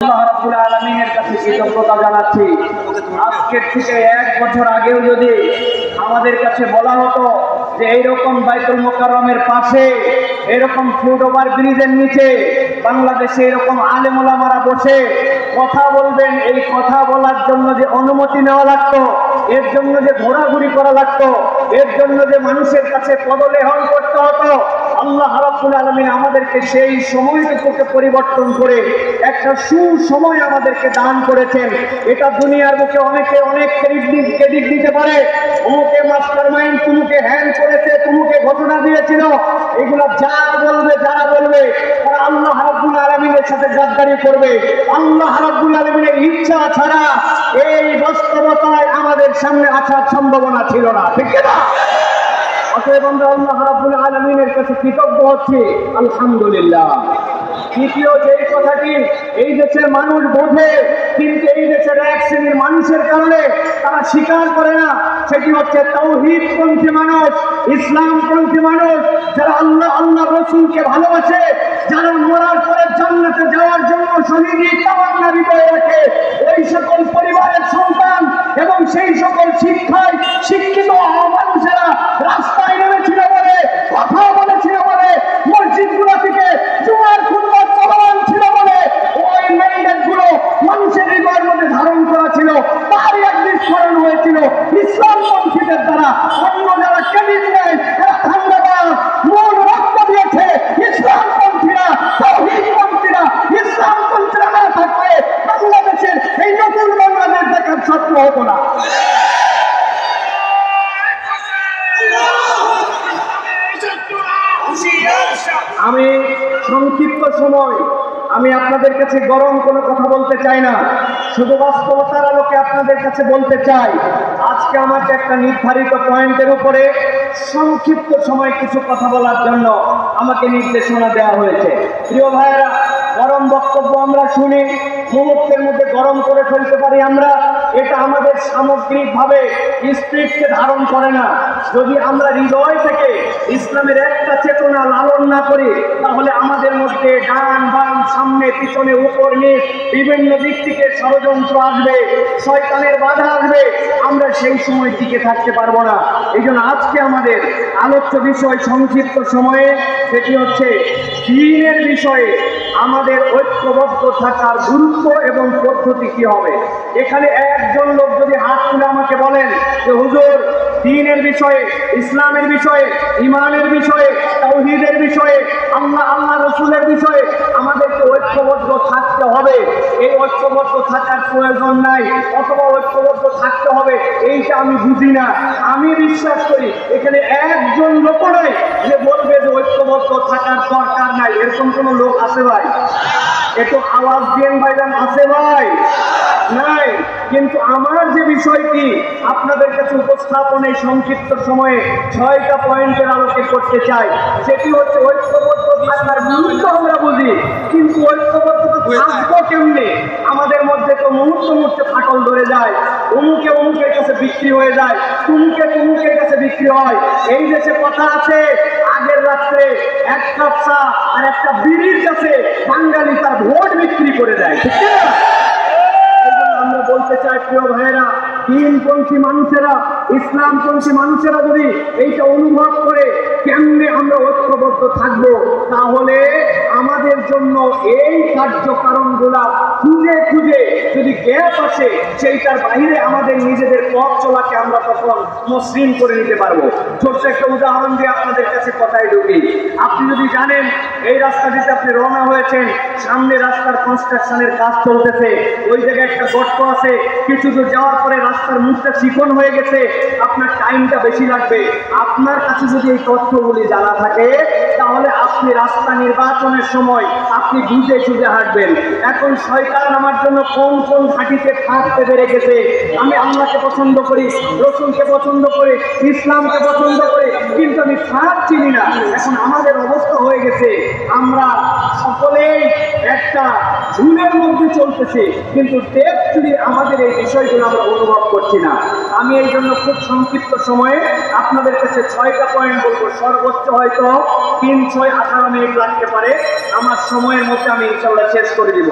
আল্লাহ রাব্বুল আলামিনের কাছে কৃতজ্ঞতা জানাচ্ছি। আজকের থেকে 1 বছর আগেও যদি আমাদের কাছে বলা হতো যে এইরকম বাইতুল মুকাররমের পাশে এরকম ফুট ওভার ব্রিজের নিচে বাংলাদেশে এরকম আলেম ওলামারা বসে কথা বলবেন, এই কথা বলার জন্য যে অনুমতি নেওয়া লাগতো, এর জন্য যে ঘোরাঘুরি করা লাগতো, এর জন্য যে মানুষের কাছে পদলেহন করতে হতো, আল্লাহ রাব্বুল আলামিন আমাদেরকে সেই সময়টুকুকে পরিবর্তন করে একটা সুসময় আমাদেরকে দান করেছেন। এটা দুনিয়ার বুকে অনেকে অনেক ক্রেডিট দিতে পারে, অমুকে মাস্টার মাইন্ড, তুমুকে হ্যান্ড করেছে, তুমুকে ঘটনা দিয়েছিল, এগুলো যারা বলবে তারা আল্লাহ রাব্বুল আলামিনের সাথে গাদ্দারি করবে। আল্লাহ রাব্বুল আলামিনের ইচ্ছা ছাড়া এই বাস্তবতায় আমাদের সামনে আসার সম্ভাবনা ছিল না, ঠিক না? অতএব আমরা আল্লাহ রাব্বুল আলামিনের কাছে কৃতজ্ঞ হচ্ছি, আলহামদুলিল্লাহ। দ্বিতীয় যে কথাটি এই দেশের মানুষ বোঝে, কিন্তু এই দেশের এক শ্রেণীর মানুষের কারণে তারা স্বীকার করে না, সেটি হচ্ছে তাওহীদপন্থী মানুষ, ইসলামপন্থী মানুষ, যারা আল্লাহ রসুলকে ভালোবাসে, যারা মরার পরে জান্নাতে যাওয়ার জন্য শহীদি তামান্না হৃদয়ে রাখে, ওই সকল পরিবারের সন্তান এবং সেই সকল শিক্ষায় শিক্ষিত মানুষেরা রাস্তায় নেমেছিল বলে, কথা বলেছিল বলে, মসজিদগুলো থেকে জুমার খুতবা চলমান ছিল বলে ওই ম্যান্ডেটগুলো মানুষের হৃদয়ের মধ্যে ধারণ করা ছিল, তারই একদিন স্মরণ হয়েছিল ইসলামপন্থীদের দ্বারা। অন্য যারা ক্রেডিট নেয় তারা ধান্দাবাজ, মূল রক্ত দিয়েছে ইসলামপন্থীরা, তাওহীদপন্থীরা। ইসলামপন্থীরা না থাকলে বাংলাদেশের এই নতুন বাংলাদেশ দেখার স্বপ্ন হতো না। আমি সংক্ষিপ্ত সময় আমি আপনাদের কাছে গরম কোনো কথা বলতে চাই না, শুধু বাস্তবতার আলোকে আপনাদের কাছে বলতে চাই। আজকে আমাকে একটা নির্ধারিত পয়েন্টের উপরে সংক্ষিপ্ত সময় কিছু কথা বলার জন্য আমাকে নির্দেশনা দেওয়া হয়েছে। প্রিয় ভাইয়েরা, গরম বক্তব্য আমরা শুনি, মুহূর্তের মধ্যে গরম করে ফেলতে পারি আমরা, এটা আমাদের সামগ্রিকভাবে স্পিরিটকে ধারণ করে না। যদি আমরা হৃদয় থেকে ইসলামের একটা চেতনা লালন না করি, তাহলে আমাদের মধ্যে ডান বাম, সামনে পিছনে, উপর নিচ বিভিন্ন দিক থেকে ষড়যন্ত্র আসবে, শয়তানের বাধা আসবে, আমরা সেই সময় টিকে থাকতে পারবো না। এই জন্য আজকে আমাদের আলোচ্য বিষয় সংক্ষিপ্ত সময়ে, সেটি হচ্ছে দ্বীনের বিষয়ে আমাদের ঐক্যবদ্ধ থাকার গুরুত্ব এবং পদ্ধতি কি হবে। এখানে একজন লোক যদি হাত তুলে আমাকে বলেন যে হুজুর, দ্বীনের বিষয়ে, ইসলামের বিষয়ে, ঈমানের বিষয়ে, তাওহীদের বিষয়ে, আল্লাহ রসুলের বিষয়ে আমাদেরকে ঐক্যবদ্ধ থাকতে হবে, এই ঐক্যবদ্ধ থাকার প্রয়োজন নাই, অথবা ঐক্যবদ্ধ থাকতে হবে, এইটা আমি বুঝি না। আমি বিশ্বাস করি এখানে একজন লোক নয় যে বলবে যে ঐক্যবদ্ধ থাকার দরকার নাই, এরকম কোনো লোক আছে ভাই? একটু আওয়াজ দিয়েন ভাইজান, আছে ভাই? নাই। কিন্তু আমার যে বিষয়টি আপনাদের কাছে উপস্থাপন এই সংক্ষিপ্ত সময়ে 6টা পয়েন্টের আলোকে করতে চাই, সেটি হচ্ছে ঐক্যবদ্ধ থাকার গুরুত্ব আমরা বুঝি, কিন্তু ঐক্যবদ্ধ থাকবো কেমনে? আমাদের মধ্যে তো মুহূর্তে ফাটল ধরে যায়, অমুকের কাছে বিক্রি হয়ে যায়, তুমুকের কাছে বিক্রি হয়। এই দেশে কথা আছে, আগের রাত্রে 1 কাপ চা আর একটা বিড়ির কাছে বাঙালি তার ভোট বিক্রি করে দেয়, ঠিক না? আমরা বলতে চাই প্রিয় ভাইয়েরা, দ্বীনপন্থী মানুষেরা, ইসলামপন্থী মানুষেরা যদি এইটা অনুভব করে কেমনে আমরা ঐক্যবদ্ধ থাকবো, তাহলে আমাদের জন্য এই কার্যকারণগুলা খুঁজে যদি গ্যাপ আসে, সেইটার বাইরে আমাদের নিজেদের পথ চলাকে আমরা তখন মসৃণ করে নিতে পারবো। ছোট্ট একটা উদাহরণ দিয়ে আপনাদের কাছে কথায় ঢুকি। আপনি যদি জানেন এই রাস্তাটিতে আপনি রওনা হয়েছেন, সামনে রাস্তার কনস্ট্রাকশনের কাজ চলতেছে, ওই জায়গায় একটা গর্ত আছে, কিছু দূর যাওয়ার পরে রাস্তার মুখটা চিকন হয়ে গেছে, আপনার টাইমটা বেশি লাগবে। আপনার কাছে যদি এই তথ্যগুলি জানা থাকে, তাহলে আপনি রাস্তা নির্বাচনের সময় আপনি বুঝে হাঁটবেন। এখন শয়তান আমার জন্য কোন ঘাটিতে থাকতে পেরে গেছে, আমি আল্লাহকে পছন্দ করি, রসুলকে পছন্দ করি, ইসলামকে পছন্দ করি, কিন্তু আমি ফাঁক চিনি না। এখন আমাদের অবস্থা হয়ে গেছে, আমরা সকলেই একটা ঝুলের মধ্যে চলতেছি, কিন্তু ডেপথলি আমাদের এই বিষয়গুলো আমরা অনুভব করছি না। আমি এই জন্য খুব সংক্ষিপ্ত সময়ে আপনাদের কাছে 6টা পয়েন্ট বলবো, সর্বোচ্চ হয়তো 3-6-18 মিনিট লাগতে পারে, আমার সময়ের মধ্যে আমি ইনশাআল্লাহ শেষ করে দিব।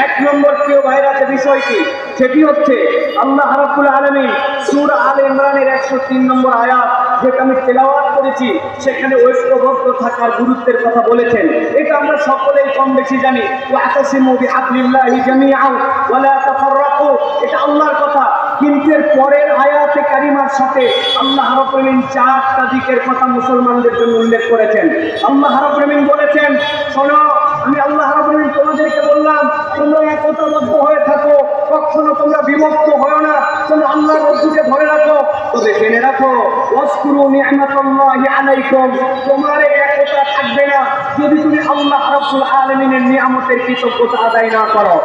1 নম্বর প্রিয় ভাইরা যে বিষয়টি, সেটি হচ্ছে আল্লাহ রাব্বুল আলামিন সূরা আলে ইমরানের 103 নম্বর আয়াত যেটা আমি তেলাওয়াত করেছি, সেখানে ঐক্যবদ্ধ থাকার গুরুত্বের কথা বলেছেন। এটা আমরা সকলেই কম বেশি জানি, ওয়াতাসিমু বিহাবলিল্লাহি জামিআন ওয়া লা তাফাররাকু, এটা আল্লাহর কথা। কিন্তু এর পরের আয়াতে কারিমার সাথে আল্লাহ রাব্বুল আলামিন 4টা দিকের কথা মুসলমানদের জন্য উল্লেখ করেছেন। আল্লাহ রাব্বুল আলামিন বলেছেন, শোনো, আমি আল্লাহ রাব্বুল আলামিন তোমাদেরকে বললাম তোমরা একতাবদ্ধ হয়ে থাকো, কখনো তোমরা বিভক্ত হয় না, তোমরা আল্লাহর রজ্জুকে ধরে রাখো। তবে জেনে রাখো, ওয়াসকুরু নি'মাতাল্লাহি আলাইকুম, তোমার এই একতা থাকবে না যদি তুমি আল্লাহ রাব্বুল আলামিনের নিয়ামতের কৃতজ্ঞতা আদায় না করো।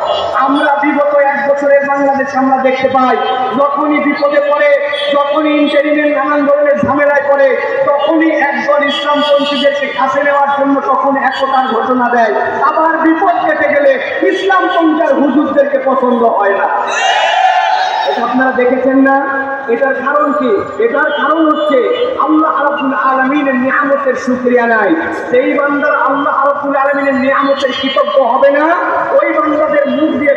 আমরা বিগত 1 বছরের বাংলাদেশে আমরা দেখতে পাই, যখনই বিপদে পড়ে, যখনই ইন্টারিমের নানান ধরনের ঝামেলায় পড়ে, তখনই একদল ইসলামপন্থীদেরকে কাছে নেওয়ার জন্য তখন একতার ঘোষণা দেয়। আবার বিপদ কেটে গেলে ইসলামপন্থীর হুজুরদেরকে পছন্দ হয় না। এটা আপনারা দেখেছেন না? এটার কারণ কি? এটার কারণ হচ্ছে আল্লাহ রাব্বুল আলামিনের নিয়ামতের শুকরিয়া নাই। সেই বান্দারা আল্লাহ রাব্বুল আলামিনের নিয়ামতের কৃতজ্ঞ হবে না, ওই বান্দাদের মুখ দিয়ে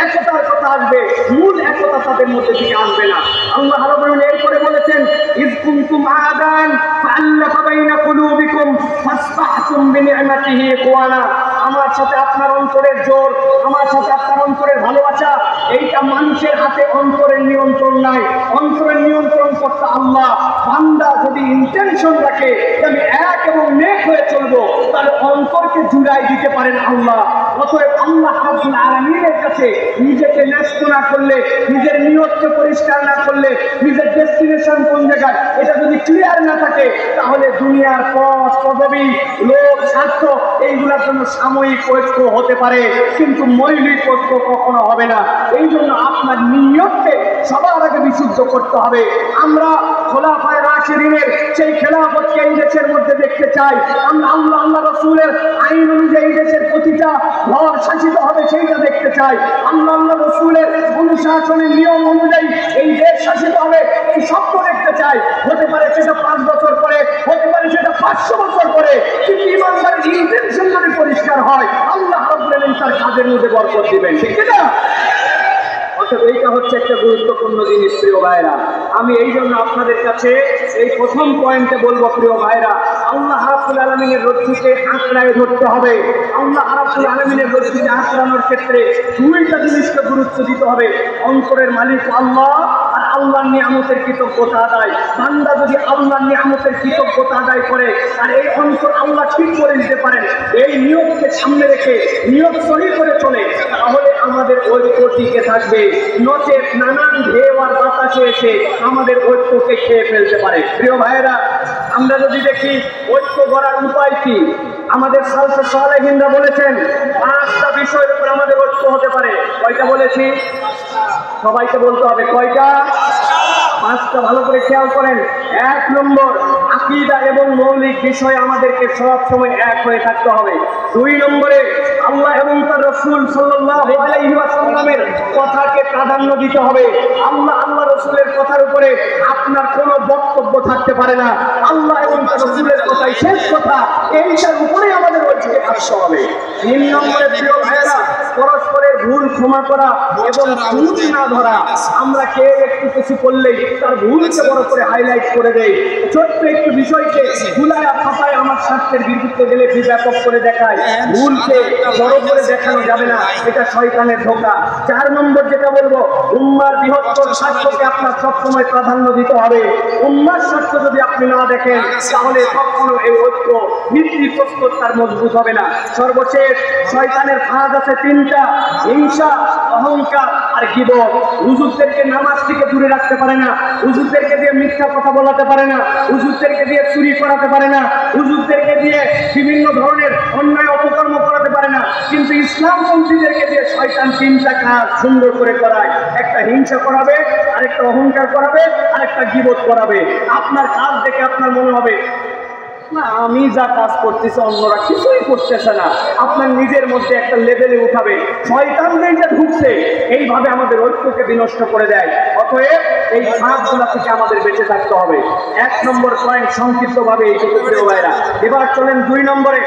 একতার কথা আসবে, মূল একতা তাদের মধ্যে থেকে আসবে না। আল্লাহ রাব্বুল আলামিন এরপরে বলেছেন, ইয কুনতুম আদান ফাআল্লাফা বাইনা কুলুবিকুম ফাসবাহতুম বিনি'মাতিহি ইখওয়ানা, আমার সাথে আপনার অন্তরের জোর, আমার সাথে আপনার অন্তরের ভালোবাসা, এইটা মানুষের হাতে অন্তরের নিয়ন্ত্রণ নাই, অন্তরের নিয়ন্ত্রণ করতে আল্লাহ। বান্দা যদি ইন্টেনশন রাখে আমি এক এবং নেক হয়ে চলবো, তাহলে অন্তরকে জুড়াই দিতে পারেন আল্লাহ। অতএব আল্লাহ রাব্বুল আলামিনের কাছে নিজেকে ন্যস্ত না করলে, নিজের নিয়তকে পরিষ্কার না করলে, নিজের ডেস্টিনেশন কোন জায়গায় এটা যদি ক্লিয়ার না থাকে, তাহলে দুনিয়ার পথ, পদবি, লোভ, স্বার্থ এইগুলোর জন্য সাময়িক ঐক্য হতে পারে, কিন্তু মৌলিক ঐক্য কখনো হবে না। এই জন্য আপনার নিয়তকে সবার আগে বিশুদ্ধ করতে হবে। আমরা খোলাফায়ে রাশিদিনের সেই খেলাফতকে এই দেশের মধ্যে দেখতে চাই। আমরা আল্লাহ রাসূলের আইন অনুযায়ী দেশের প্রতিটা ঘর শাসিত হবে সেইটা দেখতে চাই। আল্লাহ রাসূলের অনুশাসনের নিয়ম অনুযায়ী এই দেশ শাসিত হবে এই স্বপ্ন দেখতে চাই। হতে পারে সেটা 5 বছর পরে, হতে পারে সেটা 500 বছর পরে, কিন্তু ইমানদারের ইন্টেনশন যদি পরিষ্কার হয়, আল্লাহ রাব্বুল আলামিন তার কাজের মধ্যে বরকত দিবেন, ঠিক না? এইটা হচ্ছে একটা গুরুত্বপূর্ণ জিনিস প্রিয় ভাইরা। আমি এই জন্য আপনাদের কাছে এই প্রথম পয়েন্টে বলবো প্রিয় ভাইরা, আল্লাহ রাব্বুল আলামিনের রজ্জুকে আঁকড়ায় ধরতে হবে। আল্লাহ রাব্বুল আলামিনের রজ্জুকে আঁকড়ানোর ক্ষেত্রে 2টা জিনিসকে গুরুত্ব দিতে হবে, অন্তরের মালিক আল্লাহ আর আল্লাহর নিয়ামতের কৃতজ্ঞতা আদায়। বান্দা যদি আল্লাহর নিয়ামতের কৃতজ্ঞতা আদায় করে আর এই অন্তর আল্লাহ ঠিক করে দিতে পারেন, এই নিয়তকে সামনে রেখে নিয়ত সহি করে চলে, তাহলে আমাদের ঐক্য টিকে থাকবে। নচেত নানান ঢেউ আর বাতাসে এসে আমাদের ঐক্যকে খেয়ে ফেলতে পারে। প্রিয় ভাইয়েরা, আমরা যদি দেখি ঐক্য গড়ার উপায় কি, আমাদের সালফে সালেহিনরা বলেছেন 5টা বিষয়ের উপর আমাদের ঐক্য হতে পারে। কয়টা বলেছি? সবাইকে বলতে হবে কয়টা? 5টা। ভালো করে খেয়াল করেন। 1 নম্বর, আকীদা এবং মৌলিক বিষয় আমাদেরকে সব সময় এক হয়ে থাকতে হবে। 2 নম্বরে, আল্লাহ এবং তার রাসূল সাল্লাল্লাহু আলাইহি ওয়াসাল্লামের কথাকে প্রাধান্য দিতে হবে। আল্লাহ রাসূলের কথার উপরে আপনার কোনো বক্তব্য থাকতে পারে না। আল্লাহ এবং তার রাসূলের কথাই শেষ কথা, এইটার উপরেই আমাদের ঐক্যে থাকতে হবে। 3 নম্বরে প্রিয় ভাইয়েরা, পরস্পরের ভুল ক্ষমা করা এবং ভুল না ধরা। আমরা কেউ একটু কিছু করলেই তার ভুলকে বড় করে হাইলাইট করে দেয়, ছোট্ট একটু বিষয়কে ভুলায়া ফাঁপায় আমার স্বার্থের বিরুদ্ধে গেলে ব্যাপক করে দেখায়। ভুলকে বড় করে দেখানো যাবে না, এটা শয়তানের ধোঁকা। 4 নম্বর যেটা বলবো, উম্মার বৃহত্তর স্বার্থকে আপনার সবসময় প্রাধান্য দিতে হবে। উম্মার স্বার্থ যদি আপনি না দেখেন, তাহলে কখনো এই ঐক্য ভিত্তিপ্রস্তর তার মজবুত হবে না। সর্বশেষ, শয়তানের ফাঁদ আছে 3টা, হিংসা, অহংকার আর গীবত। হুজুরদেরকে নামাজ থেকে দূরে রাখতে পারে না, হুজুরদেরকে দিয়ে মিথ্যা কথা বলাতে পারে না, হুজুরদেরকে দিয়ে চুরি করাতে পারে না, হুজুরদেরকে দিয়ে বিভিন্ন ধরনের অন্যায় অপকর্ম করাতে পারে না, কিন্তু ইসলামপন্থীদেরকে দিয়ে শয়তান 3টা কাজ সুন্দর করে করায়। একটা হিংসা করাবে, আরেকটা অহংকার করাবে, আরেকটা গীবত করাবে। আপনার কাজ দেখে আপনার মনে হবে না, আমি যা কাজ করতেছি অন্যরা কিছুই করতেছে না, আপনার নিজের মধ্যে একটা লেভেলে উঠাবে। শয়তানদের যে ঢুকছে এইভাবে আমাদের ঐক্যকে বিনষ্ট করে দেয়। অতএব এই ফাঁকগুলা থেকে আমাদের বেঁচে থাকতে হবে। 1 নম্বর পয়েন্ট সংক্ষিপ্তভাবে এইটুকু প্রিয় ভাইরা। এবার চলেন 2 নম্বরে,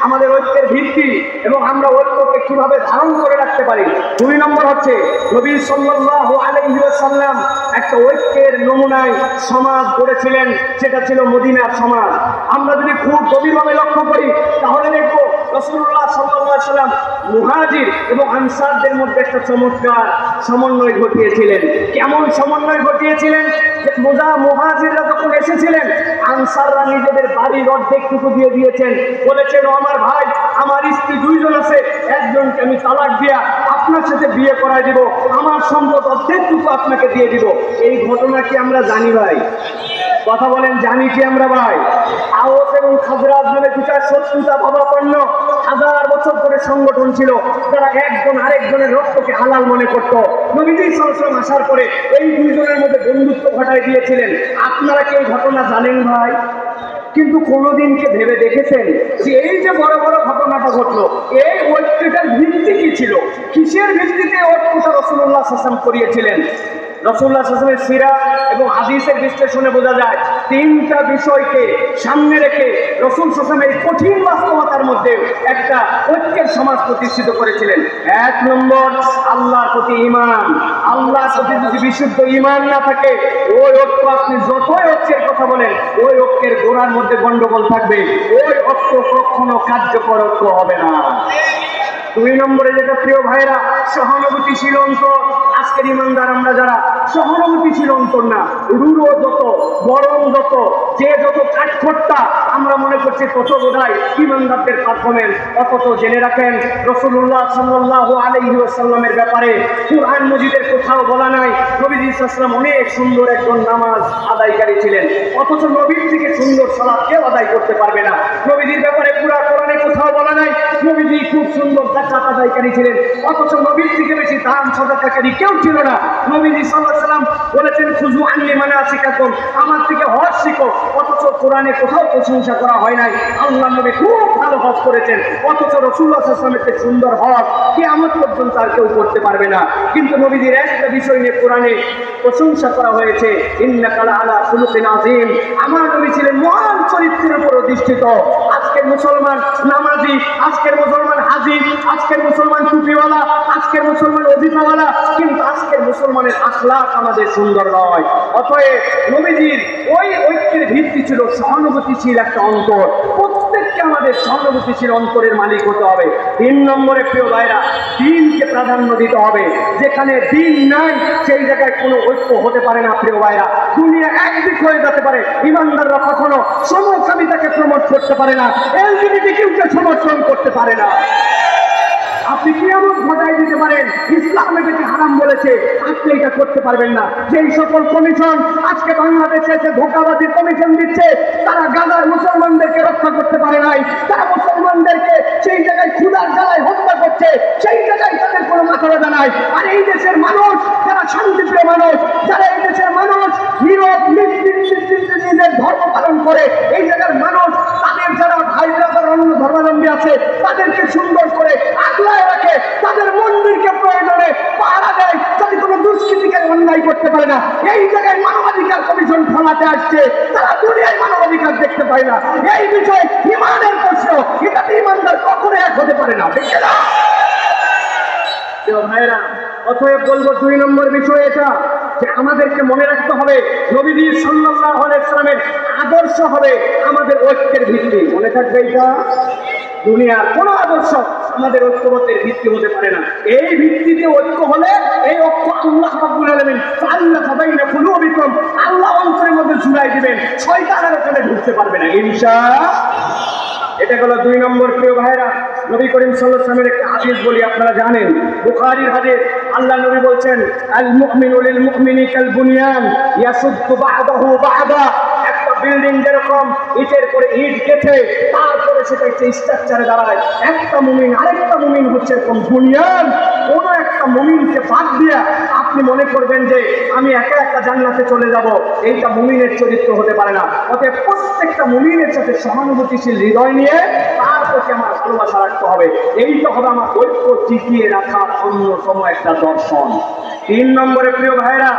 আমাদের ঐক্যের ভিত্তি এবং আমরা ঐক্যকে কিভাবে ধারণ করে রাখতে পারি। 2 নম্বর হচ্ছে নবী সাল্লাল্লাহু আলাইহি ওয়াসাল্লাম একটা ঐক্যের নমুনায় সমাজ গড়েছিলেন, সেটা ছিল মদিনার সমাজ। আমরা যদি খুব গভীরভাবে লক্ষ্য করি তাহলে দেখবো রাসূলুল্লাহ সাল্লাল্লাহু আলাইহি ওয়াসাল্লাম মুহাজির এবং আনসারদের মধ্যে একটা চমৎকার সমন্বয় ঘটিয়েছিলেন। কেমন সমন্বয় ঘটিয়েছিলেন? যে মুহাজিররা যখন এসেছিলেন, আনসাররা নিজেদের বাড়ির অর্ধেকটুকু দিয়ে দিয়েছেন, বলেছেন ও আমার ভাই, আমার স্ত্রী 2 জন আছে, একজনকে আমি তালাক দিয়া আপনার সাথে বিয়ে করাই দিব, আমার সম্পদ অর্ধেকটুকু আপনাকে দিয়ে দিব। এই ঘটনা কি আমরা জানি ভাই? কথা বলেন, জানি কি আমরা ভাই? আওস এবং খাজরাজ নামে 2টা শত্রুতা ভাবাপন্ন 1000 বছর ধরে সংগঠন ছিল, যারা একজন আরেকজনের রক্তকে হালাল মনে করত। নবীজি সাল্লাল্লাহু আলাইহি ওয়াসাল্লাম আসার পরে এই 2 জনের মধ্যে বন্ধুত্ব ঘটায় দিয়েছিলেন। আপনারা কি এই ঘটনা জানেন ভাই? কিন্তু কোনোদিনকে ভেবে দেখেছেন যে এই যে বড় বড় ঘটনাটা ঘটলো, এই ঐক্যটার ভিত্তি কি ছিল? কিসের ভিত্তিতে ঐক্যটা রাসূলুল্লাহ সাল্লাল্লাহু আলাইহি ওয়াসাল্লাম করিয়েছিলেন? রাসূলুল্লাহ সাল্লাল্লাহু আলাইহি ওয়াসাল্লামের সিরা এবং হাদিসের বিশ্লেষণে বোঝা যায় 3টা বিষয়কে সামনে রেখে রাসূল সাল্লাল্লাহু আলাইহি ওয়াসাল্লাম এই কঠিন বাস্তবতার মধ্যে একটা ঐক্যের সমাজ প্রতিষ্ঠিত করেছিলেন। 1 নম্বর, আল্লাহর প্রতি ঈমান। আল্লাহর প্রতি যদি বিশুদ্ধ ঈমান না থাকে, ওই ঐক্য আপনি যতই ঐক্যের কথা বলেন, ওই ঐক্যের গোড়ার মধ্যে গন্ডগোল থাকবে, ওই ঐক্য কখনো কার্যকর ঐক্য হবে না। 2 নম্বরে যেটা প্রিয় ভাইরা, সহানুভূতিশীল অন্তর। আজকের ইমানদার আমরা যারা সহানুভূতিশীল অন্তর না, রূঢ় যত, গরম যত, যে যত কাঠখোট্টা আমরা মনে করছি তত বোধহয় ইমানদারদের পারফরমেন্স। অথচ জেনে রাখেন রাসূলুল্লাহ সাল্লাল্লাহু আলাইহি ওয়াসাল্লামের ব্যাপারে কুরআন মজিদের কোথাও বলা নাই নবীজি সাল্লাল্লাহু আলাইহি ওয়াসাল্লাম অনেক সুন্দর একজন নামাজ আদায়কারী ছিলেন, অথচ নবীর থেকে সুন্দর সালাত কেউ আদায় করতে পারবে না। নবীজির ব্যাপারে পুরা কোরআনে কোথাও বলা নাই নবীজি খুব সুন্দর যাকাত আদায়কারী ছিলেন, অথচ নবীর থেকে বেশি দান সাদাকারী কেউ ছিল না। নবীজি সাল্লাল্লাহু আলাইহি ওয়াসাল্লাম বলেছেন খুযু আন্নী মানাসিকাকুম, আমার থেকে হজ শিখো, অথচ কোরআনে কোথাও প্রশংসা করা হয় নাই আল্লাহর নবী খুব ভালো হজ করেছেন, অথচ রাসূলুল্লাহ সাল্লাল্লাহু আলাইহি ওয়াসাল্লামের থেকে সুন্দর হজ কিয়ামত পর্যন্ত আর কেউ করতে পারবে না। কিন্তু নবীজির একটা বিষয় নিয়ে কোরআনে প্রশংসা করা হয়েছে, ইন্নাকা লাআলা খুলুকিন আযীম, আমার নবী ছিলেন মহান চরিত্রের উপর অধিষ্ঠিত। আজকের মুসলমান নামাজি, আজকের মুসলমান হাজী, আজকের মুসলমান টুপিওয়ালা, আজকের মুসলমান ওজিফাওয়ালা, কিন্তু আজকের মুসলমানের আখলাক আমাদের সুন্দর নয়। অতএব নবীজির ওই ঐক্যের ভিত্তি ছিল সহানুভূতিশীল একটা অন্তর। প্রত্যেককে আমাদের সহানুভূতিশীল অন্তরের মালিক হতে হবে। 3 নম্বরে প্রিয় ভাইরা, দ্বীনকে প্রাধান্য দিতে হবে। যেখানে দ্বীন নাই সেই জায়গায় কোনো ঐক্য হতে পারে না প্রিয় ভাইরা। দুনিয়া একদিক হয়ে যেতে পারে, ইমানদাররা কখনো সমকামিতাকে প্রমোট করতে পারে না, এলজিবিটিকিউকে সমর্থন করতে পারে না। আপনি কিয়ামত ঘটাই দিতে পারেন, ইসলাম এটাকে হারাম বলেছে, আপনি এটা করতে পারবেন না। যেই সকল কমিশন আজকে বাংলাদেশে এসে ধোঁকাবাজি কমিশন দিচ্ছে, তারা গাজার মুসলমানদেরকে রক্ষা করতে পারে নাই, তারা মুসলমানদেরকে সেই জায়গায় ক্ষুধার জ্বালায় হত্যা করছে, সেই জায়গায় তাদের কোনো মাথা ব্যথা নাই। আর এই দেশের মানুষ যারা শান্তিপ্রিয় মানুষ, যারা এই দেশের মানুষ নীরব নিজের ধর্ম পালন করে, এই জায়গার মানুষ তাদের যারা ভাইরা যারা অন্য ধর্মাবলম্বী আছে তাদেরকে সুন্দর করে আগলায় রাখে, তাদের মন্দিরকে প্রয়োজনে পাহারা দেয় যাতে কোনো দুষ্কৃতিকারী অন্যায় করতে পারে না। এই জায়গায় মানবাধিকার কমিশন থামাতে আসছে, তারা দুনিয়ায় মানবাধিকার দেখতে পায় না। এই বিষয়ে ইমানের প্রশ্ন, এটাতে ইমানদার কখনো এক হতে পারে না, ঠিক না ভাইরা? অতএব বলবো 2 নম্বর বিষয় এটা যে আমাদেরকে মনে রাখতে হবে নবীজি সাল্লাল্লাহু আলাইহি ওয়াসাল্লামের আদর্শ হবে আমাদের ঐক্যের ভিত্তি। মনে থাকবে এটা, দুনিয়ার কোনো আদর্শ আমাদের ঐক্যবদ্ধের ভিত্তি হতে পারে না। এই ভিত্তিতে ঐক্য হলে এই ঐক্য আল্লাহ রাব্বুল আলামিন আল্লাহু বাইনা কুলুবিকুম, আল্লাহ অন্তরের মধ্যে ঝুলাই দিবেন, শয়তানের ওখানে ঢুকতে পারবে না ইনশাআল্লাহ। এটা হলো 2 নম্বর প্রিয় ভাইরা। নবী করিম সাল্লাল্লাহু আলাইহি ওয়াসাল্লামের একটা হাদিস বলি, আপনারা জানেন, বুখারীর হাদিস। আল্লাহ নবী বলছেন আল মুমিনু লিল মুমিনি কাল বুনিয়ান ইয়াসুদ্দু বা'দাহু বা'দা। একটা বিল্ডিং যেরকম ইটের পরে ইট গেঁথে তারপরে সেটা একটা স্ট্রাকচারে দাঁড়ায়, একটা মুমিন আরেকটা মুমিন হচ্ছে এরকম বুনিয়ান। কোন একটা মুমিনকে বাদ দিয়ে আপনি মনে করবেন যে আমি একা একা জান্নাতে চলে যাব, এইটা মুমিনের চরিত্র হতে পারে না। অতএব প্রত্যেকটা মুমিনের সাথে সহানুভূতিশীল হৃদয় নিয়ে তার প্রতি আমার ভালোবাসা রাখতে হবে। এইটা হবে আমার ঐক্য টিকিয়ে রাখার অন্যতম একটা দর্শন। 3 নম্বরে প্রিয় ভাইরা,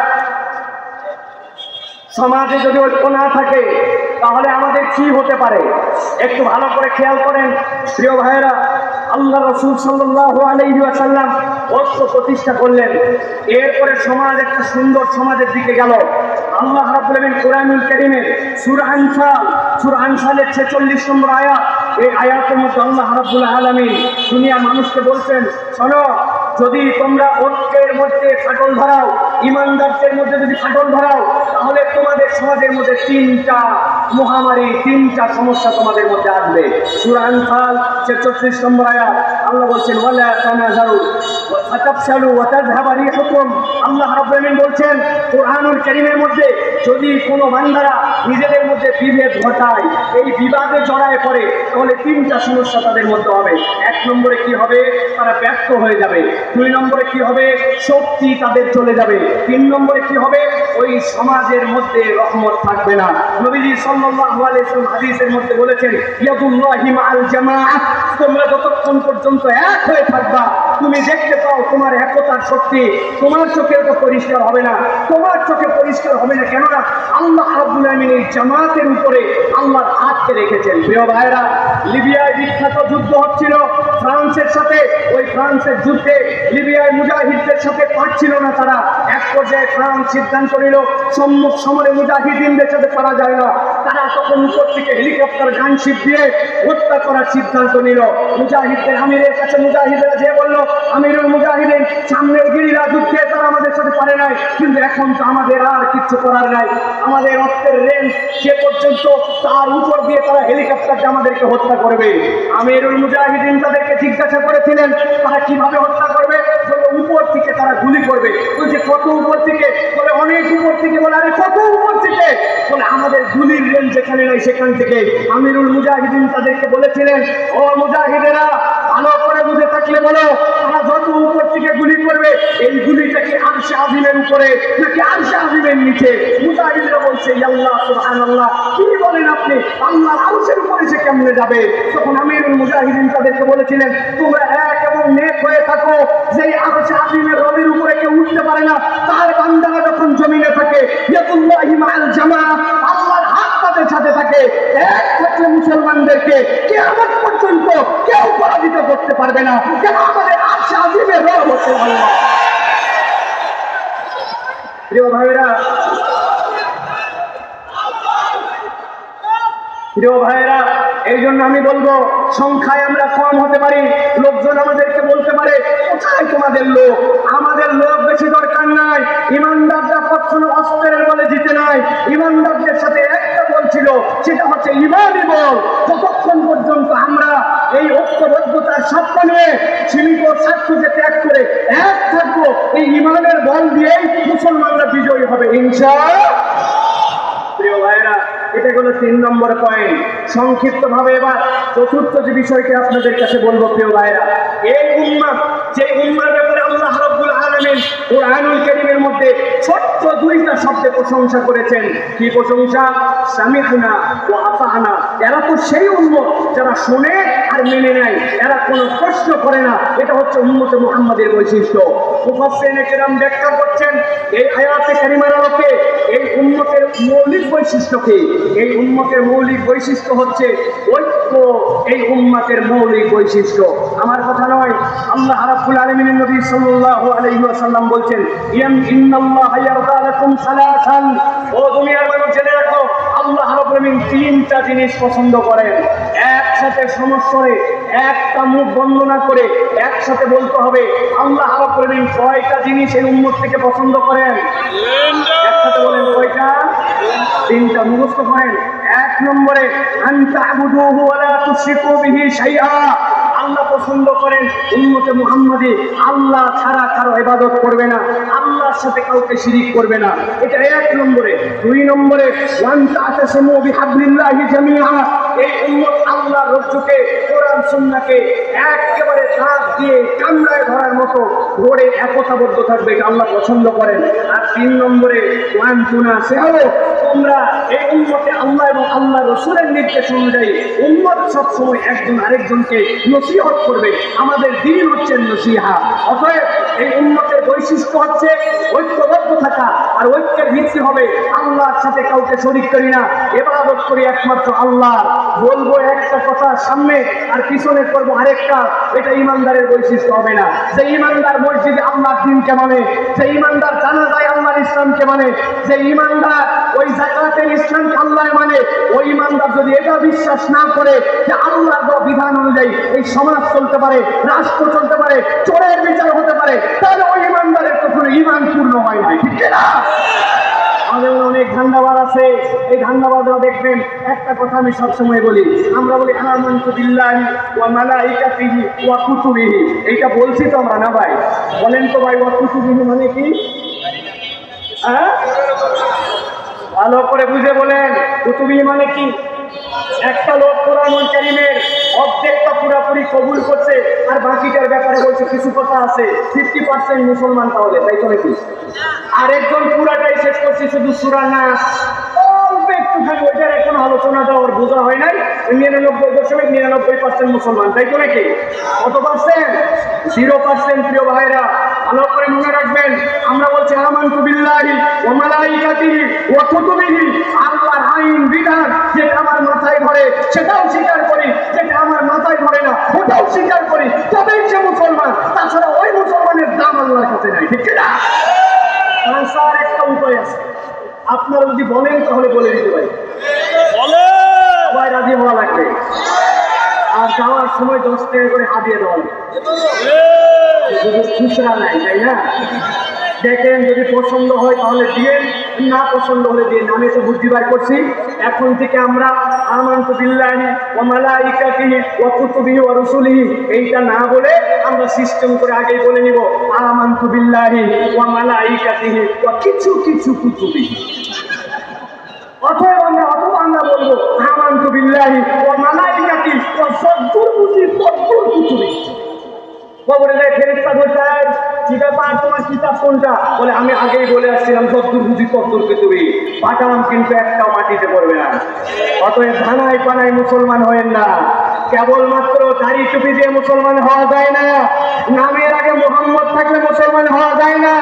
সমাজে যদি ঐক্য না থাকে তাহলে আমাদের কি হতে পারে একটু ভালো করে খেয়াল করেন প্রিয় ভাইরা। আল্লাহ রাসূল সাল্লাল্লাহু আলাইহি ওয়াসাল্লাম ঐক্য প্রতিষ্ঠা করলেন, এরপরে সমাজ একটা সুন্দর সমাজের দিকে গেল। আল্লাহ রাব্বুল আলামিন কোরআনুল কারীমে সূরা আনফালের 46 নম্বর আয়াত, এই আয়াতের মধ্যে আল্লাহ রাব্বুল আলামিন দুনিয়ার মানুষকে বলছেন, শোনো, যদি তোমরা ঐক্যের মধ্যে ফাটল ধরাও, ইমানদারদের মধ্যে যদি ফাটল ধরাও, তাহলে তোমাদের সমাজের মধ্যে 3টা মহামারী, 3টা সমস্যা তোমাদের মধ্যে আসবে। সূরা আনফাল 46 নম্বর আয়াত, আল্লাহ বলছেন ওয়ালা তানাজারু ফাতাফশালু ওয়া তাযহাবা রিহুকুম। আল্লাহ রাব্বুল আলামিন বলছেন কোরআনুল কারীমের মধ্যে, যদি কোনো বান্দারা নিজেদের মধ্যে বিভেদ ঘটায়, এই বিবাদে জড়ায় পড়ে, তাহলে 3টা সমস্যা তাদের মধ্যে হবে। 1 নম্বরে কি হবে? তারা ব্যর্থ হয়ে যাবে। 2 নম্বরে কি হবে? শক্তি তাদের চলে যাবে। 3 নম্বরে কি হবে? ওই সমাজের মধ্যে রহমত থাকবে না। নবীজি সাল্লাল্লাহু আলাইহি ওয়াসাল্লাম হাদিসের মধ্যে বলেছেন, ইয়াদুল্লাহি মাআল জামাআহ, তোমরা যতক্ষণ পর্যন্ত এক হয়ে থাকবা, তুমি দেখতে পাও তোমার একতার শক্তি তোমার চোখের তো পরিষ্কার হবে না, তোমার চোখে পরিষ্কার হবে না। কেননা আল্লাহ রাব্বুল আলামিন এই জামাতের উপরে আল্লাহর হাতকে রেখেছেন। প্রিয় ভাইরা, লিবিয়ায় বিখ্যাত যুদ্ধ হচ্ছিল ফ্রান্সের সাথে। ওই ফ্রান্সের যুদ্ধে লিবিয়ায় মুজাহিদদের সাথে পারছিল না তারা। এক পর্যায়ে ফ্রান্স সিদ্ধান্ত নিল সম্মুখ সমরে মুজাহিদিনদের সাথে পারা যায় না। তারা তখন উপর থেকে হেলিকপ্টার গানশিপ দিয়ে হত্যা করার সিদ্ধান্ত নিল। মুজাহিদদের আমিরের কাছে মুজাহিদরা যে বলল, আমিরুল মুজাহিদিন, সামনের গিরিরা যুদ্ধে তারা আমাদের সাথে পারে নাই, কিন্তু এখন তো আমাদের আর কিচ্ছু করার নাই। আমাদের অস্ত্রের রেঞ্জ যে পর্যন্ত, তার উপর দিয়ে তারা হেলিকপ্টারটা আমাদেরকে হত্যা করবে। আমিরুল মুজাহিদিন তাদেরকে জিজ্ঞাসা করেছিলেন তারা কিভাবে হত্যা করবে। বলে উপর থেকে তারা গুলি করবে। বলছে কত উপর থেকে? বলে অনেক উপর থেকে। বলে আরে কত উপর থেকে? বলে আমাদের গুলির রেঞ্জ যেখানে নাই সেখান থেকে। আমিরুল মুজাহিদিন তাদেরকে বলেছিলেন, ও মুজাহিদেরা, ভালো করে বুঝে থাকলে বলো, তারা যত উপর থেকে গুলি করবে, এই গুলিটা কি আরশে আজিমের উপরে নাকি আরশে আজিমের নিচে? মুজাহিদরা বলছে, আল্লাহ সুবহানাল্লাহ, কি বলেন আপনি? আল্লাহর আরশের উপরে সে কেমনে যাবে? তখন আমিরুল মুজাহিদিন তাদেরকে বলেছিলেন, তোমরা এক এবং নেক হয়ে থাকো, যেই আরশে আজিমের রবের উপরে কেউ উঠতে পারে না, তার বান্দারা যখন জমিনে থাকে, ইয়াদুল্লাহি মাআল জামাআহ, আল্লাহর হাত তাদের সাথে থাকে। এক থাকলে মুসলমানদেরকে কিয়ামত পর্যন্ত কেউ পরাজিত করতে পারবে না। কেন? আমাদের আরশে আজিমের রব হচ্ছে আল্লাহ। প্রিয় ভাইরা, এই জন্য আমি বলবো, সংখ্যায় আমরা কম হতে পারি, লোকজন আমাদেরকে বলতে পারে কোথায় তোমাদের লোক? আমাদের লোক বেশি দরকার নাই। ইমানদাররা কখনো অস্ত্রের বলে জিতে নাই। ইমানদারদের সাথে একটা বল ছিল, সেটা হচ্ছে ইমানি বল। যতক্ষণ পর্যন্ত আমরা এই ঐক্যবদ্ধতার সত্তা নিয়ে সীমিত স্বার্থকে ত্যাগ করে এক থাকবো, এই ইমানের বল দিয়েই মুসলমানরা বিজয়ী হবে ইনশাআল্লাহ। প্রিয় ভাইরা, এটা হলো 3 নম্বর পয়েন্ট। সংক্ষিপ্ত ভাবে এবার চতুর্থ যে বিষয়টি আপনাদের কাছে বলবো প্রিয় ভাইরা, এই উম্মাহ, যে উম্মার ব্যাপারে আল্লাহ রাব্বুল আলামিন কোরআনুল কারীমের মধ্যে ছোট্ট 2টা শব্দে প্রশংসা করেছেন। কি প্রশংসা? সামি'না ওয়া আতা'না। এরা তো সেই উম্মত যারা শুনে আর মেনে নেয়, এরা কোনো প্রশ্ন করে না। এটা হচ্ছে উম্মতে মুহাম্মাদের বৈশিষ্ট্য। মুফাসসিরিনে কেরাম ব্যাখ্যা করছেন এই আয়াতে কারিমার আলোকে এই উম্মতের মৌলিক বৈশিষ্ট্য কি? এই উম্মতের মৌলিক বৈশিষ্ট্য হচ্ছে ঐক্য। এই উম্মতের মৌলিক বৈশিষ্ট্য আমার কথা নয়, আল্লাহ রাব্বুল আলামিনের নবী সাল্লাল্লাহু আলাইহি ওয়াসাল্লাম বলছেন, ইন্নাল্লাহা ইয়ারদা লাকুম সালাসান। ও দুনিয়ার মানুষ জেনে রাখো, আল্লাহ রাব্বুল আলামিন 3টা জিনিস পছন্দ করেন। একসাথে সমস্বরে, একটা মুখ বন্ধ না করে একসাথে বলতে হবে, আল্লাহ রাব্বুল আলামিন কয়টা জিনিস এই উম্মত থেকে পছন্দ করেন? একসাথে বলেন, কয়টা? 3টা। মুখস্থ করেন। 1 নম্বরে, আন তা'বুদুহু ওয়া লা তুশরিকু বিহি শাইআ। আল্লাহ পছন্দ করেন উম্মতে মুহাম্মাদি আল্লাহ ছাড়া কারো ইবাদত করবে না, আল্লাহর সাথে কাউকে শিরিক করবে না। এটা এক নম্বরে। দুই নম্বরে ওয়ান তা'তাসিমু বিহাবলিল্লাহি জামিআ, এই উম্মত আল্লাহর রজ্জুকে কোরআন সুন্নাহকে একেবারে দাঁত দিয়ে কামড়ায় ধরার মতো ধরে একতাবদ্ধ থাকবে, এটা আল্লাহ পছন্দ করেন। আর তিন নম্বরে ওয়ান তুনাসিহু, তোমরা এই উম্মতে আল্লাহ এবং আল্লাহ রসুলের নির্দেশ অনুযায়ী উম্মত সবসময় একজন আরেকজনকে নসিহত করবে। আমাদের দ্বীন হচ্ছে নসিহা। অতএব এই উম্মতের বৈশিষ্ট্য হচ্ছে ঐক্যবদ্ধ থাকা, আর ঐক্যের ভিত্তি হবে আল্লাহর সাথে কাউকে শরীক করি না, ইবাদত করি একমাত্র আল্লাহ। বলবো একটা কথা সামনে আর পিছনে করবো আরেকটা, এটা ইমানদারের বৈশিষ্ট্য হবে না। যে ইমানদার মসজিদে আল্লাহর দ্বীনকে মানে, যে ইমানদার জানাজায় আল্লাহর ইসলামকে মানে, যে ইমানদার ওই যাকাতের ইসলামকে আল্লাহ মানে, ওই ইমানদার যদি এটা বিশ্বাস না করে যে আল্লাহর বিধান অনুযায়ী এই সমাজ চলতে পারে, রাষ্ট্র চলতে পারে, চোরের বিচার হতে পারে, তাহলে ওই ইমানদারের কখনো ইমান পূর্ণ হয় না, ঠিক না? আমাদের অনেক ধান্দাবাদ আছে, এই ধান্দাবাদরা দেখবেন একটা কথা আমি সবসময় বলি, আমরা বলি আমানতু বিল্লাহি ওয়া মালাইকাতিহি ওয়া কুতুবিহি, এইটা বলছি তো আমরা, না ভাই? বলেন তো ভাই, ওয়া কুতুবিহি মানে কি? ভালো করে বুঝে বলেন, কুতুবিহি মানে কি? একটা লোক কোরআনুল কারীমের অর্ধেকটা পুরাপুরি কবুল করছে আর বাকিটার ব্যাপারে বলছে কিছু কথা আছে, 50% মুসলমান তাহলে, তাই তো নাকি? আরেকজন পুরাটাই শেষ করছে শুধু সূরা নাস, অল্প একটুখানি, ওইটার এখন আলোচনা দেওয়ার বোঝা হয় নাই, 99.99% মুসলমান, তাই তো নাকি? কত পার্সেন্ট? 0%। প্রিয় ভাইরা, ভালো করে মনে রাখবেন, আমরা বলছি আমানতু বিল্লাহি ওয়া মালাইকাতিহি ওয়া কুতুবিহি, আল্লাহর আইন বিধান যেটা আমার মাথায় ধরে সেটাও স্বীকার করি, যেটা আমার মাথায় ধরে না ওটাও স্বীকার করি, তবেই সে মুসলমান। তাছাড়া ওই মুসলমানের দাম আল্লাহর কাছে নাই, ঠিক না? আর একটা উপায় আছে, আপনারা যদি বলেন তাহলে বলে দিতে পারি, সবাই রাজি হওয়া লাগবে, আর যাওয়ার সময় 10 টাকা করে হাতিয়ে দেওয়া লাগবে, খুচরা নাই, তাই না? দেখেন যদি পছন্দ হয় তাহলে দিয়েন, না পছন্দ হলে দিন। আমি তো বুদ্ধি বার করছি, এখন থেকে আমরা আমানতু বিল্লাহি ওয়া মালাইকাতিহি ওয়া কুতুবিহি ওয়া রুসুলিহি এইটা না বলে আমরা সিস্টেম করে আগেই বলে নিব আমানতু বিল্লাহি ওয়া মালাইকাতিহি ওয়া কিছু কিছু কুতুবিহি। অথবা আমরা বলবো আমানতু বিল্লাহি ওয়া মালাইকাতিহি ওয়া কুতুবিহি। খবরে যায় ফেরেশতা বলছে, কি ব্যাপার, তোমার কিতাব কোনটা? বলে আমি আগেই বলে আসছিলাম যদ্দুর বুঝি তদ্দুর কুতুবি, পাঠালাম কিন্তু একটাও মাটিতে পড়বে না। অতএব ধানায় পানায় মুসলমান হয়েন না, কেবলমাত্র দাড়ি টুপি দিয়ে মুসলমান হওয়া যায় না, নামের আগে মোহাম্মদ থাকলে মুসলমান হওয়া যায় না,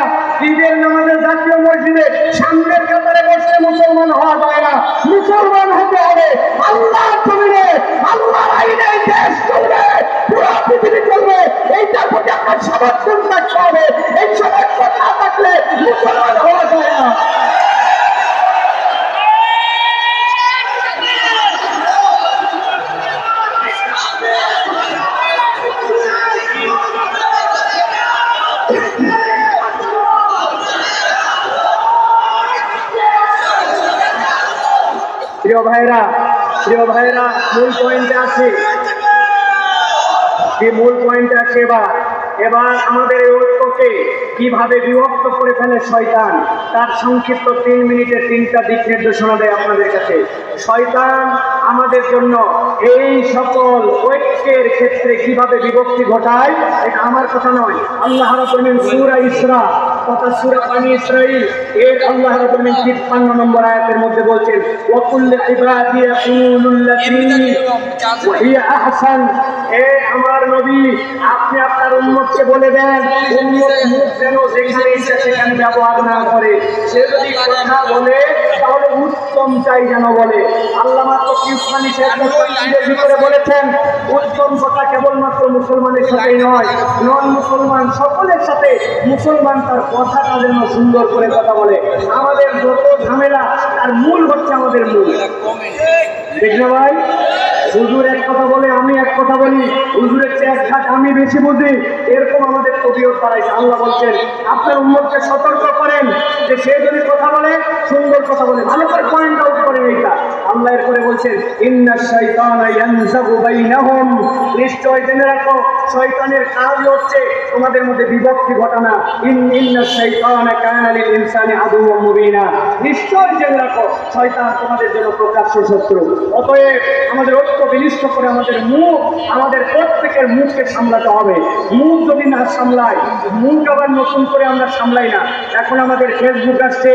ঈদের নামাজে জাতীয় মসজিদে সামনের কাতারে বসলে মুসলমান হওয়া যায় না। মুসলমান হতে হবে আল্লাহর জমিনে, আল্লাহর আইনে দেশ চলবে, পুরো পৃথিবী চলবে, এইটার প্রতি আপনার সমর্থন থাকতে হবে। এই সমর্থন না থাকলে মুসলমান হওয়া যায় না। প্রিয় ভাইরা, মূল পয়েন্টে আছে, মূল পয়েন্টে আছে। এবার আমাদের এই ঐক্যকে কিভাবে বিভক্ত করে ফেলে শয়তান, তার সংক্ষিপ্ত 3 মিনিটে 3টা দিক নির্দেশনা দেয় আপনাদের কাছে। শয়তান আমাদের জন্য এই সকল ঐক্যের ক্ষেত্রে কিভাবে বিভক্তি ঘটায়, এটা আমার কথা নয়, আল্লাহ রাব্বুল আলামিন সূরা ইসরা তথা সূরা বনী ইসরাঈল এর আল্লাহ রাব্বুল আলামিন 53 নম্বর আয়াতের মধ্যে বলছেন, ওয়া কুল্লি ইবাদি ইয়াকুলুল্লাতী ওয়া হিয়া আহসান। এ আমার নবী, আপনি আপনার উম্মতকে বলে দেন, উম্মত মুখ যেন যেখানে ইচ্ছা সেখানে ব্যবহার না করে, সে যদি কথা বলে তাহলে উত্তমটাই যেন বলে। আল্লামা তকিউসমানী সাহেবের ভিতরে বলেছেন, উত্তম কথা কেবলমাত্র মুসলমানের সাথেই নয়, নন মুসলমান সকলের সাথে মুসলমান তার কথাটা যেন সুন্দর করে কথা বলে। আমাদের যত ঝামেলা তার মূল হচ্ছে আমাদের মূল, ঠিক না ভাই? হুজুর এক কথা বলে, আমি এক কথা বলি, হুজুরের চেয়ে এক ঘাট আমি বেশি বুঝি, এরকম আমাদের তবিয়ত দাঁড়াইছে। আল্লাহ বলছেন আপনার উম্মতকে সতর্ক করেন যে সে যদি কথা বলে সুন্দর কথা বলে, ভালো করে পয়েন্ট আউট করেন এইটা। আল্লাহ এরপরে বলছেন ইন্নাশ শাইতানা ইয়ানজাগু বাইনাহুম, নিশ্চয় জেনে রাখো শয়তানের কাজ হচ্ছে তোমাদের মধ্যে বিভক্তি ঘটানো। ইন্নাশ শাইতানা কানা লিল ইনসানি আদুওয়াম মুবিনা, নিশ্চয় জেনে রাখো শয়তান তোমাদের জন্য প্রকাশ্য শত্রু। অতএব আমাদের ঐক্য বিনিষ্ট করে আমাদের প্রত্যেকের মুখকে সামলাতে হবে। মুখ যদি না সামলায়, মুখ আবার নতুন করে আমরা সামলাই না। এখন আমাদের ফেসবুক আসছে,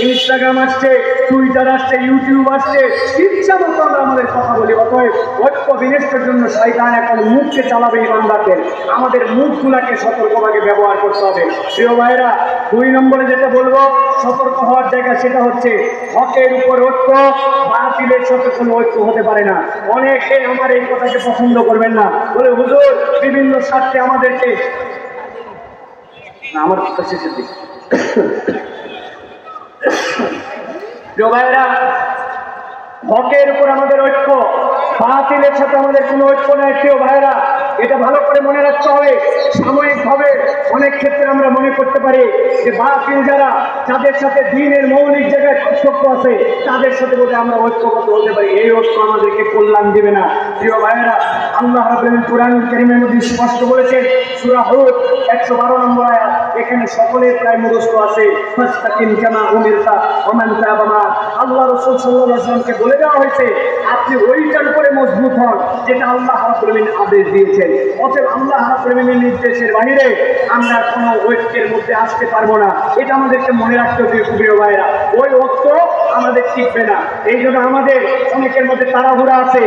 ইনস্টাগ্রাম আসছে, টুইটার আসছে, ইউটিউব আসছে, ইচ্ছা মতো আমরা আমাদের কথা বলি। অতএব ঐক্য বিনষ্টের জন্য শয়তান এখন মুখকে চালাবে ইমানদারদের। আমাদের মুখগুলাকে সতর্কভাবে ব্যবহার করতে হবে। প্রিয় ভাইরা, 2 নম্বরে যেটা বলবো সতর্ক হওয়ার জায়গা, সেটা হচ্ছে হকের উপর ঐক্য, বাতিলের সাথে কোনো ঐক্য হতে পারে না। অনেকে আমার এই কথাকে পছন্দ করবেন না, বলে হুজুর বিভিন্ন স্বার্থে আমাদেরকে, আমার কথা শেষের দিকে। প্রিয় ভাইরা, হকের উপর আমাদের ঐক্য, বাতিলের সাথে আমাদের কোনো ঐক্য নাই। প্রিয় ভাইরা, এটা ভালো করে মনে রাখতে হবে। সাময়িকভাবে অনেক ক্ষেত্রে আমরা মনে করতে পারি যে বাতিল যারা, যাদের সাথে দ্বীনের মৌলিক জায়গায় পার্থক্য আছে, তাদের সাথে বোধহয় আমরা ঐক্যবদ্ধ হতে পারি। এই ঐক্য আমাদেরকে কল্যাণ দিবে না। প্রিয় ভাইরা, আল্লাহ রাব্বুল আলামিন কুরআনুল কারীমের মধ্যে স্পষ্ট বলেছেন, সূরা হুদ 112 নম্বর আয়াত, এখানে সকলের প্রায় মুখস্থ আছে, ফাস্তাকিম কামা উমিরতা ওয়া মান তাবা মা। আল্লাহ রাসূল সাল্লাল্লাহু আলাইহি ওয়াসাল্লামকে বলে দেওয়া হয়েছে আপনি ওইটার উপরে মজবুত হন যেটা আল্লাহ রাব্বুল আলামিন আদেশ দিয়েছেন। অতএব আল্লাহ রাব্বুল আলামিনের নির্দেশের বাইরে আমরা কোনো ঐক্যের মধ্যে আসতে পারবো না। এটা আমাদেরকে মনে রাখতে হবে। প্রিয় ভাইরা, ওই ঐক্য আমাদের টিকবে না। এই জন্য আমাদের অনেকের মধ্যে তাড়াহুড়া আছে,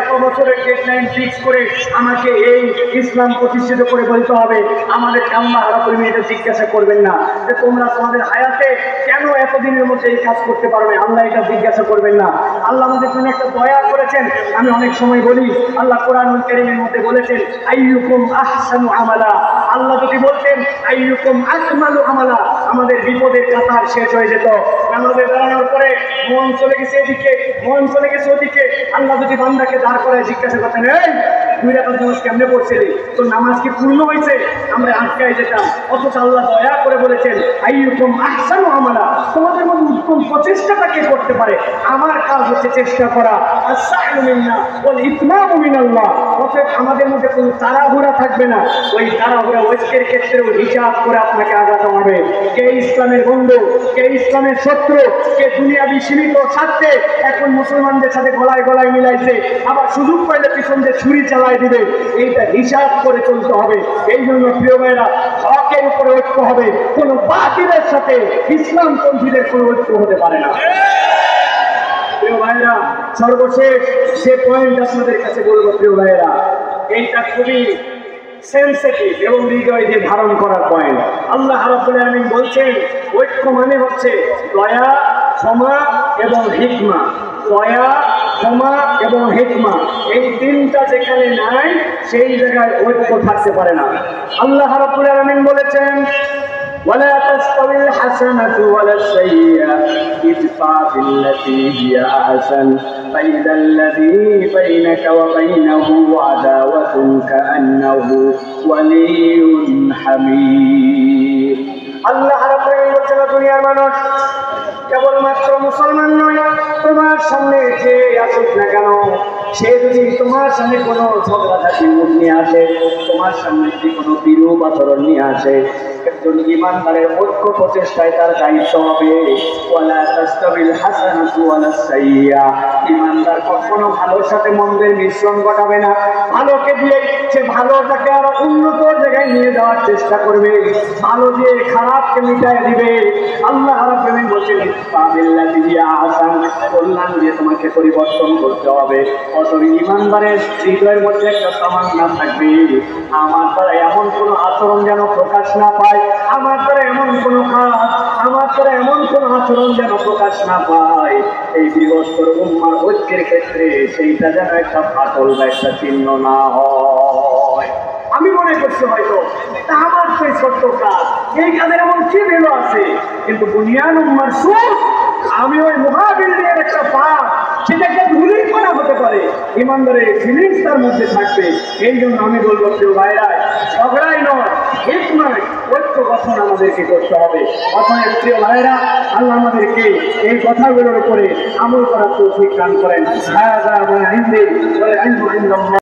এত বছরের ডেডলাইন ফিক্স করে আমাকে এই ইসলাম প্রতিষ্ঠিত করে বলতে হবে। আমাদেরকে আল্লাহ রাব্বুল আলামিন এটা জিজ্ঞাসা করবেন না যে তোমরা তোমাদের হায়াতে কেন এতদিনের মধ্যে এই কাজ করতে পারবে, আল্লাহ এটা জিজ্ঞাসা করবেন না। আল্লাহ আমাদের জন্য একটা দয়া করেছেন। আমি অনেক সময় বলি, আল্লাহ কোরআনুল কারীমের মধ্যে বলেছেন আইয়ুকুম আহসানু আমালা। আল্লাহ যদি বলতেন আইয়ুকুম আকমালু আমালা, আমাদের বিপদের কাতার শেষ হয়ে যেত। নামাজে দাঁড়ানোর পরে মন চলে গেছে এদিকে, মন চলে গেছে ওদিকে। আল্লাহ যদি বান্দাকে দাঁড় করায় জিজ্ঞাসা করতেন, এই 2 রাকাত নামাজ কেমনে পড়ছিলি, তোর নামাজ কি পূর্ণ হয়েছে, আমরা আটকায় যেতাম। অথচ আল্লাহ দয়া করে বলেছেন আইয়ুকুম আহসানু আমালা, তোমাদের মধ্যে উত্তম প্রচেষ্টাটা কে করতে পারে, আমার কাজ হচ্ছে চেষ্টা করা। আস-সা'য়ু মিন্না ওয়াল ইতমামু মিনাল্লাহ। অতএব আমাদের মধ্যে কোনো তাড়াহুড়া থাকবে না। ওই তাড়াহুড়া ঐক্যের ক্ষেত্রেও হিসাব করে আপনাকে আগাতে হবে। কে ইসলামের বন্ধু, কে ইসলামের শত্রু, কে দুনিয়াবি সীমিত স্বার্থে এখন মুসলমানদের সাথে গলায় গলায় মিলাইছে, আবার সুযোগ পাইলে পিছন দিয়ে ছুরি চালায় দিবে, এইটা হিসাব করে চলতে হবে। এই জন্য প্রিয় ভাইরা, হকের উপরে ঐক্য হবে, কোনো বাতিলের সাথে ইসলামপন্থীদের কোনো ঐক্য হতে পারে না। প্রিয় ভাইরা, সর্বশেষ যে পয়েন্ট আপনাদের কাছে বলবো, প্রিয় ভাইরা, এইটা খুবই সেন্সিটিভ এবং হৃদয় দিয়ে ধারণ করার পয়েন্ট। আল্লাহ রাব্বুল আলামিন বলছেন ঐক্য মানে হচ্ছে দয়া, ক্ষমা এবং হিকমা। দয়া, ক্ষমা এবং হিকমা, এই 3টা যেখানে নাই সেই জায়গায় ঐক্য থাকতে পারে না। আল্লাহ রাব্বুল আলামিন বলেছেন ولا تستوي الحسنة ولا السيئة ادفع بالتي هي أحسن فإذا الذي بينك وبينه عداوة كأنه ولي حميم। আল্লাহ রাব্বুল আলামিন বলেছেন, দুনিয়ার মানুষ কেবলমাত্র মুসলমান নয়, তোমার সামনে যে আসুক না কেন, সে যদি তোমার সামনে কোনো ঝগড়াঝাটি মুখ নিয়ে আসে, তোমার সামনে যদি কোনো বিরূপ আচরণ নিয়ে আসে, একজন ইমানদারের ঐক্য প্রচেষ্টায় তার দায়িত্ব হবে। ওয়ালা তাস্তাবিল হাসানাতু ওয়ালা সাইয়্যা, ইমানদার কখনো ভালোর সাথে মন্দের মিশ্রণ ঘটাবে না। ভালোকে দিয়ে সে ভালোটাকে আরো উন্নত জায়গায় নিয়ে যাওয়ার চেষ্টা করবে, ভালো দিয়ে খারাপকে মিটায় দিবে। আল্লাহ রাব্বুল আলামিন বলেন ফাবিল্লাযী হিয়া আহসান, কল্যাণ দিয়ে তোমাকে পরিবর্তন করতে হবে। অতএব ইমানদারের হৃদয়ের মধ্যে একটা তামান্না থাকবে, আমার দ্বারা এমন কোনো আচরণ যেন প্রকাশ না পায়, আমার দ্বারা এমন কোনো কাজ, আমার দ্বারা এমন কোনো আচরণ যেন প্রকাশ না পায়। এই বিবস্ত্র উম্মার ঐক্যের ক্ষেত্রে সেইটা যেন একটা ফাটল বা একটা চিহ্ন না হয়। আমি মনে করছি হয়তো তা আমার সেই ছোট্ট কাজ, এই কাজের এমন কি ভেলো আছে, কিন্তু বুনিয়ান উম্মার সুর, আমি ওই মহাবিল্ডিংয়ের একটা পাপ, সেটা একটা ধুলির কণা হতে পারে, ইমানদারের ফিলিংস তার মধ্যে থাকবে। এই জন্য আমি বলবো প্রিয় ভাইরা, ঝগড়াই নয়, হিকমত ঐক্য গঠন আমাদেরকে করতে হবে। অতএব প্রিয় ভাইয়েরা, আল্লাহ আমাদেরকে এই কথাগুলোর উপরে আমল করার তৌফিক দান করেন। হাযা মা ইনদি ওয়াল ইলমু ইনদাল্লাহ।